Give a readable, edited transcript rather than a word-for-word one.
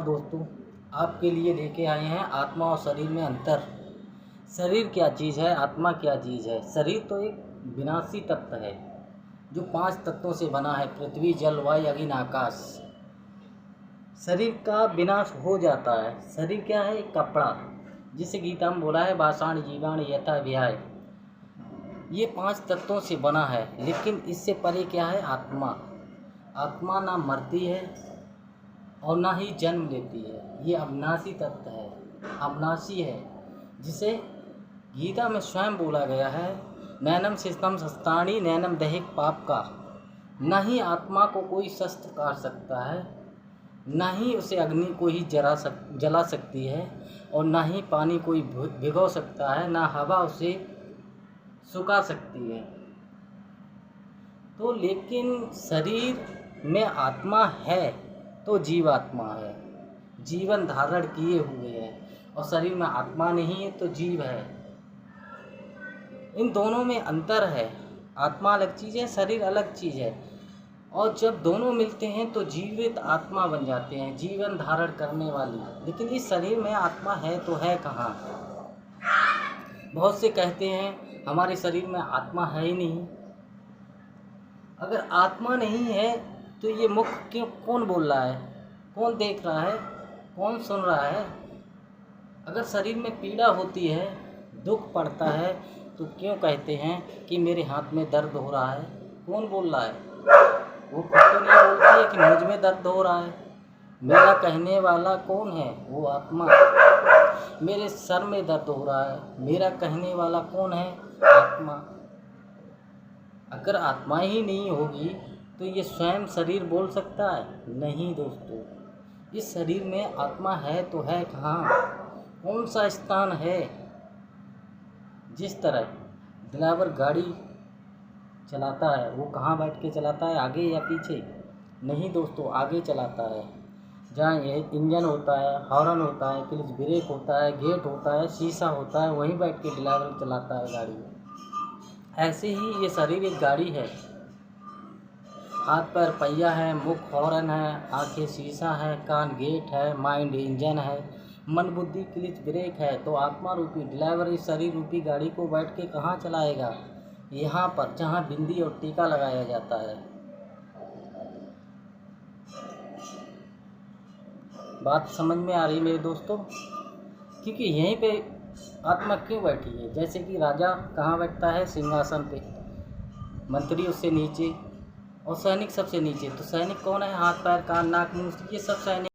दोस्तों, आपके लिए लेके आए हैं आत्मा और शरीर में अंतर। शरीर क्या चीज़ है, आत्मा क्या चीज़ है। शरीर तो एक विनाशी तत्व है जो 5 तत्वों से बना है, पृथ्वी, जल, वायु, अग्नि, आकाश। शरीर का विनाश हो जाता है। शरीर क्या है, एक कपड़ा, जिसे गीता में बोला है पाषाण जीवाण यथा व्याय। ये 5 तत्वों से बना है, लेकिन इससे परे क्या है, आत्मा। आत्मा ना मरती है और ना ही जन्म लेती है। ये अविनाशी तत्व है, अविनाशी है, जिसे गीता में स्वयं बोला गया है, नैनम शिस्तम शस्त्राणि नैनम दैहिक पाप का। न ही आत्मा को कोई शस्त्र काट सकता है, न ही उसे अग्नि को ही जला सकती है, और न ही पानी कोई भिगो सकता है, न हवा उसे सुखा सकती है। तो लेकिन शरीर में आत्मा है तो जीवात्मा है, जीवन धारण किए हुए है, और शरीर में आत्मा नहीं है तो जीव है। इन दोनों में अंतर है। आत्मा अलग चीज़ है, शरीर अलग चीज़ है, और जब दोनों मिलते हैं तो जीवित आत्मा बन जाते हैं, जीवन धारण करने वाली। लेकिन इस शरीर में आत्मा है तो है कहाँ। बहुत से कहते हैं हमारे शरीर में आत्मा है ही नहीं। अगर आत्मा नहीं है तो ये मुख क्यों, कौन बोल रहा है, कौन देख रहा है, कौन सुन रहा है। अगर शरीर में पीड़ा होती है, दुख पड़ता है, तो क्यों कहते हैं कि मेरे हाथ में दर्द हो रहा है, कौन बोल रहा है। वो खुद तो नहीं बोलती है कि मुझ में दर्द हो रहा है। मेरा कहने वाला कौन है, वो आत्मा। मेरे सर में दर्द हो रहा है, मेरा कहने वाला कौन है, आत्मा। अगर आत्मा ही नहीं होगी तो ये स्वयं शरीर बोल सकता है? नहीं दोस्तों, इस शरीर में आत्मा है तो है कहाँ, कौन सा स्थान है। जिस तरह ड्राइवर गाड़ी चलाता है, वो कहाँ बैठ के चलाता है, आगे या पीछे? नहीं दोस्तों, आगे चलाता है। जहाँ ये इंजन होता है, हॉर्न होता है, क्लच ब्रेक होता है, गेट होता है, शीशा होता है, वहीं बैठ के ड्राइवर चलाता है गाड़ी। ऐसे ही ये शरीर एक गाड़ी है। हाथ पैर पहिया है, मुख हॉर्न है, आंखें शीशा है, कान गेट है, माइंड इंजन है, मन बुद्धि क्लच ब्रेक है। तो आत्मा रूपी ड्राइवर इस शरीर रूपी गाड़ी को बैठ के कहाँ चलाएगा? यहाँ पर, जहाँ बिंदी और टीका लगाया जाता है। बात समझ में आ रही मेरे दोस्तों? क्योंकि यहीं पे आत्मा क्यों बैठी है। जैसे कि राजा कहाँ बैठता है, सिंहासन पे, मंत्री उससे नीचे, और सैनिक सबसे नीचे। तो सैनिक कौन है, हाथ पैर कान नाक मुंह, ये सब सैनिक।